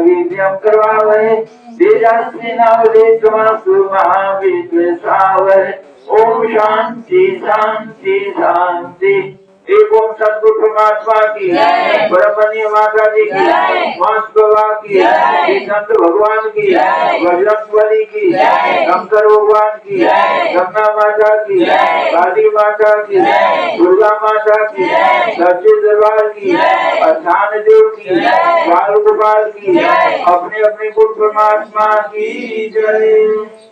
विद्यम करवावहे तेजस्वी नवदेशमासु महाविद्वेषावहे। ओम शांति शांति शांति। एक ओम सद्गुरु परमात्मा की, ब्रह्मण्य माता जी की, मास बाबा की, संत भगवान की, बजरंगबली की, शंकर भगवान की, गंगा माता की, काली माता की, दुर्गा माता की, सच्चे दरबार की, अस्थान देव की, बाल गोपाल की, अपने अपने गुरु परमात्मा की जय।